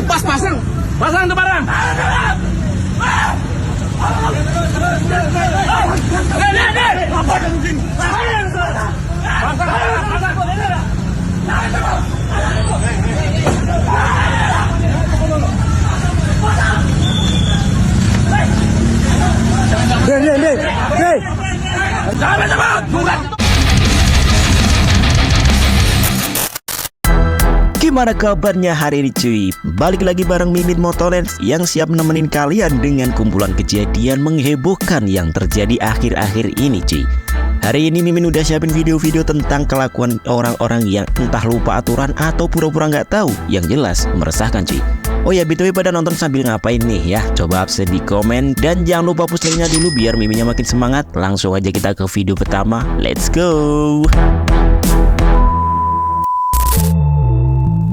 pasang tuh barang. Gimana kabarnya hari ini cuy? Balik lagi bareng Mimin Motorens yang siap nemenin kalian dengan kumpulan kejadian menghebohkan yang terjadi akhir-akhir ini cuy. Hari ini Mimin udah siapin video-video tentang kelakuan orang-orang yang entah lupa aturan atau pura-pura nggak tahu, yang jelas meresahkan cuy. Oh ya, BTW pada nonton sambil ngapain nih ya? Coba absen di komen dan jangan lupa push like-nya dulu biar Miminnya makin semangat. Langsung aja kita ke video pertama. Let's go.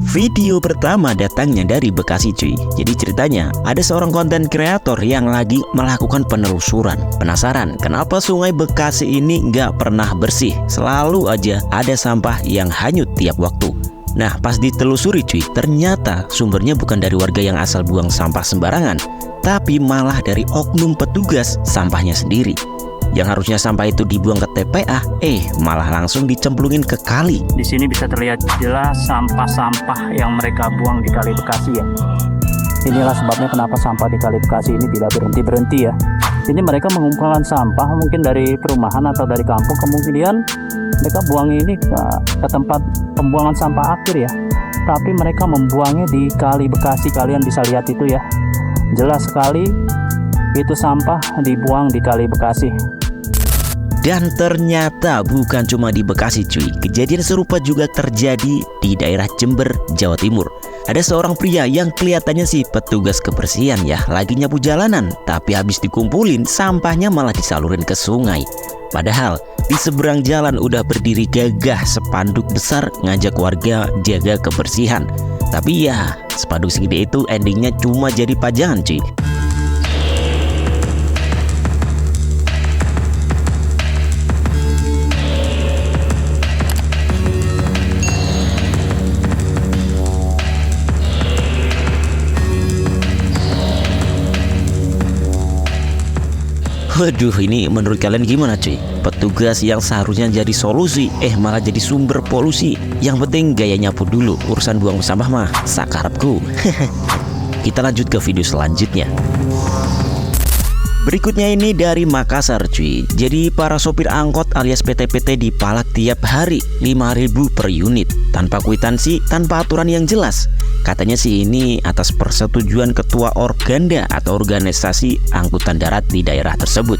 Video pertama datangnya dari Bekasi cuy. Jadi ceritanya ada seorang konten kreator yang lagi melakukan penelusuran. Penasaran kenapa sungai Bekasi ini nggak pernah bersih? Selalu aja ada sampah yang hanyut tiap waktu. Nah pas ditelusuri cuy, ternyata sumbernya bukan dari warga yang asal buang sampah sembarangan, tapi malah dari oknum petugas sampahnya sendiri. Yang harusnya sampah itu dibuang ke TPA, malah langsung dicemplungin ke kali. Di sini bisa terlihat jelas sampah-sampah yang mereka buang di Kali Bekasi ya. Inilah sebabnya kenapa sampah di Kali Bekasi ini tidak berhenti-berhenti ya. Ini mereka mengumpulkan sampah mungkin dari perumahan atau dari kampung, kemudian mereka buang ini ke tempat pembuangan sampah akhir ya. Tapi mereka membuangnya di Kali Bekasi, kalian bisa lihat itu ya. Jelas sekali itu sampah dibuang di Kali Bekasi. Dan ternyata bukan cuma di Bekasi cuy, kejadian serupa juga terjadi di daerah Jember, Jawa Timur. Ada seorang pria yang kelihatannya sih petugas kebersihan ya, lagi nyapu jalanan, tapi habis dikumpulin sampahnya malah disalurin ke sungai. Padahal di seberang jalan udah berdiri gagah spanduk besar ngajak warga jaga kebersihan. Tapi ya spanduk segede itu endingnya cuma jadi pajangan cuy. Waduh, ini menurut kalian gimana cuy? Petugas yang seharusnya jadi solusi malah jadi sumber polusi. Yang penting gaya nyapu dulu, urusan buang sampah mah sakarepku. Kita lanjut ke video selanjutnya. Berikutnya ini dari Makassar cuy. Jadi para sopir angkot alias PT-PT dipalak tiap hari 5.000 per unit, tanpa kwitansi, tanpa aturan yang jelas. Katanya sih ini atas persetujuan ketua Organda atau organisasi angkutan darat di daerah tersebut.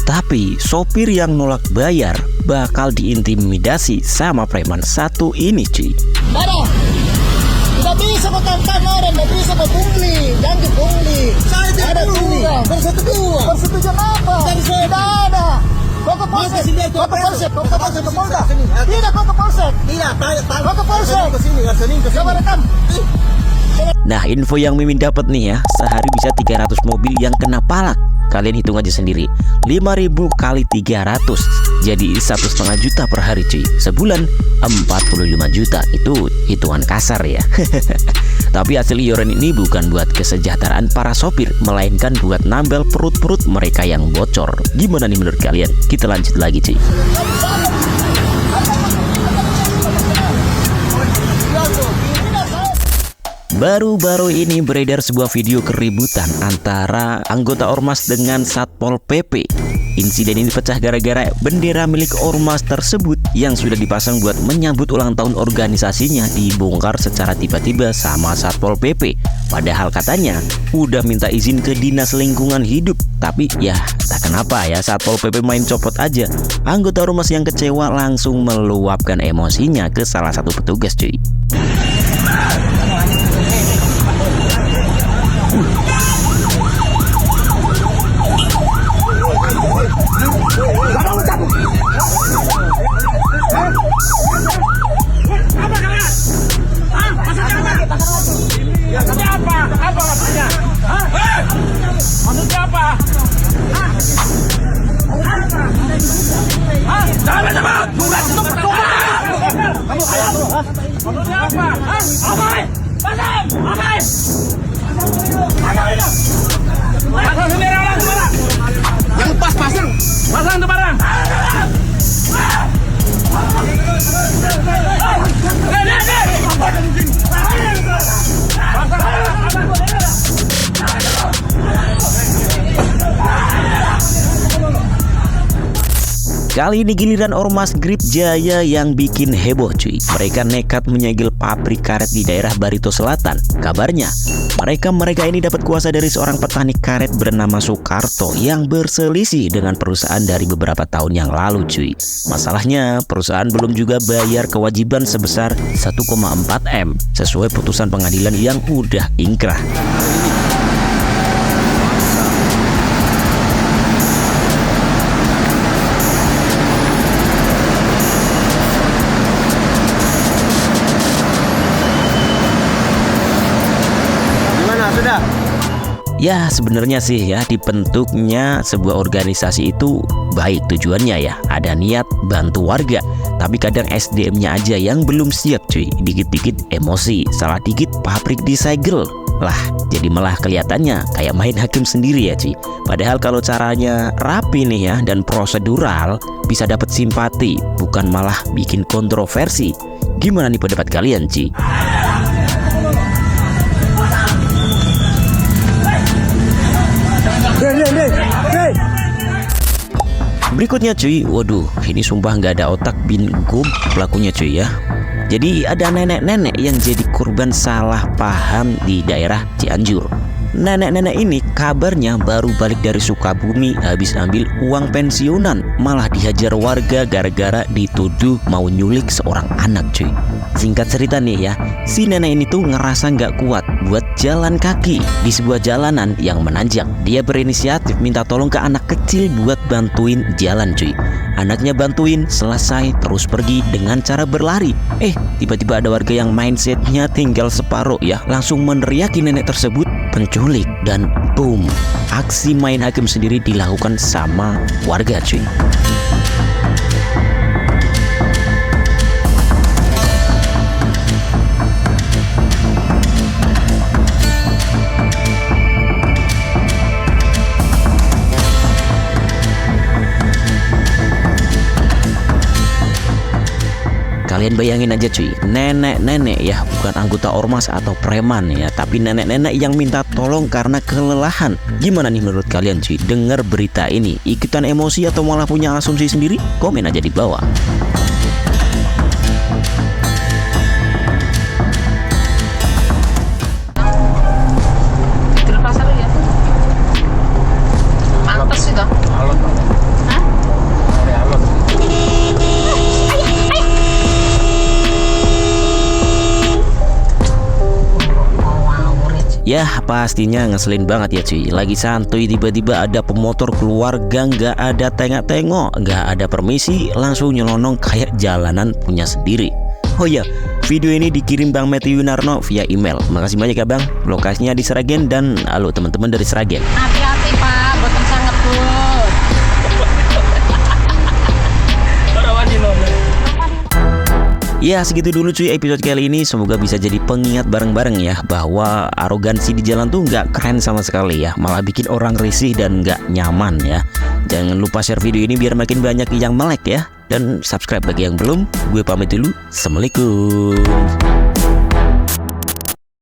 Tapi sopir yang nolak bayar bakal diintimidasi sama preman satu ini cuy. Tidak bisa bertantang orang, tidak bisa berpungli, jangan dipungli. Saya tidak pungli. Persetujuan apa? Tidak ada. Kau ke polsek, kau ke polsek, kau ke polsek, Polda. Tidak, kau ke polsek. Tidak, kau ke polsek. Coba rekam. Nah info yang Mimin dapat nih ya, sehari bisa 300 mobil yang kena palak. Kalian hitung aja sendiri, 5.000 kali 300 jadi 1,5 juta per hari cuy. Sebulan 45 juta, itu hitungan kasar ya. Tapi hasil iuran ini bukan buat kesejahteraan para sopir, melainkan buat nambal perut-perut mereka yang bocor. Gimana nih menurut kalian? Kita lanjut lagi cuy. Baru-baru ini beredar sebuah video keributan antara anggota Ormas dengan Satpol PP. Insiden ini pecah gara-gara bendera milik Ormas tersebut yang sudah dipasang buat menyambut ulang tahun organisasinya dibongkar secara tiba-tiba sama Satpol PP. Padahal katanya udah minta izin ke Dinas Lingkungan Hidup. Tapi ya tak kenapa ya Satpol PP main copot aja. Anggota Ormas yang kecewa langsung meluapkan emosinya ke salah satu petugas cuy. Pasang sembarangan tuh barang. Yang pas pasang. Pasang tuh barang. Kali ini giliran Ormas Grip Jaya yang bikin heboh cuy. Mereka nekat menyegel pabrik karet di daerah Barito Selatan. Kabarnya mereka ini dapat kuasa dari seorang petani karet bernama Soekarto yang berselisih dengan perusahaan dari beberapa tahun yang lalu cuy. Masalahnya perusahaan belum juga bayar kewajiban sebesar 1,4 M sesuai putusan pengadilan yang udah ingkrah. Ya sebenarnya sih ya dibentuknya sebuah organisasi itu baik tujuannya ya, ada niat bantu warga, tapi kadang SDM-nya aja yang belum siap cuy. Dikit-dikit emosi, salah dikit pabrik disegel lah, jadi malah kelihatannya kayak main hakim sendiri ya cuy. Padahal kalau caranya rapi nih ya dan prosedural bisa dapat simpati, bukan malah bikin kontroversi. Gimana nih pendapat kalian cuy? Berikutnya cuy, waduh ini sumpah nggak ada otak bin gum pelakunya cuy ya. Jadi ada nenek-nenek yang jadi korban salah paham di daerah Cianjur. Nenek-nenek ini kabarnya baru balik dari Sukabumi habis ambil uang pensiunan, malah dihajar warga gara-gara dituduh mau nyulik seorang anak cuy. Singkat cerita nih ya, si nenek ini tuh ngerasa nggak kuat buat jalan kaki di sebuah jalanan yang menanjak. Dia berinisiatif minta tolong ke anak kecil buat bantuin jalan cuy. Anaknya bantuin, selesai terus pergi dengan cara berlari. Tiba-tiba ada warga yang mindsetnya tinggal separuh ya, langsung meneriaki nenek tersebut penculik, dan boom, aksi main hakim sendiri dilakukan sama warga cuy. Kalian bayangin aja cuy, nenek-nenek ya, bukan anggota ormas atau preman ya, tapi nenek-nenek yang minta tolong karena kelelahan. Gimana nih menurut kalian cuy, dengar berita ini? Ikutan emosi atau malah punya asumsi sendiri? Komen aja di bawah. Ya pastinya ngeselin banget ya cuy. Lagi santuy tiba-tiba ada pemotor keluar gang, gak ada tengok-tengok, gak ada permisi, langsung nyelonong kayak jalanan punya sendiri. Oh ya, video ini dikirim Bang Matthew Yunarno via email. Makasih banyak ya Bang. Lokasinya di Sragen dan halo teman-teman dari Sragen. Hati-hati Pak, boten sangat pun. Ya segitu dulu cuy episode kali ini. Semoga bisa jadi pengingat bareng-bareng ya, bahwa arogansi di jalan tuh nggak keren sama sekali ya, malah bikin orang risih dan nggak nyaman ya. Jangan lupa share video ini biar makin banyak yang melek ya, dan subscribe bagi yang belum. Gue pamit dulu, assalamualaikum.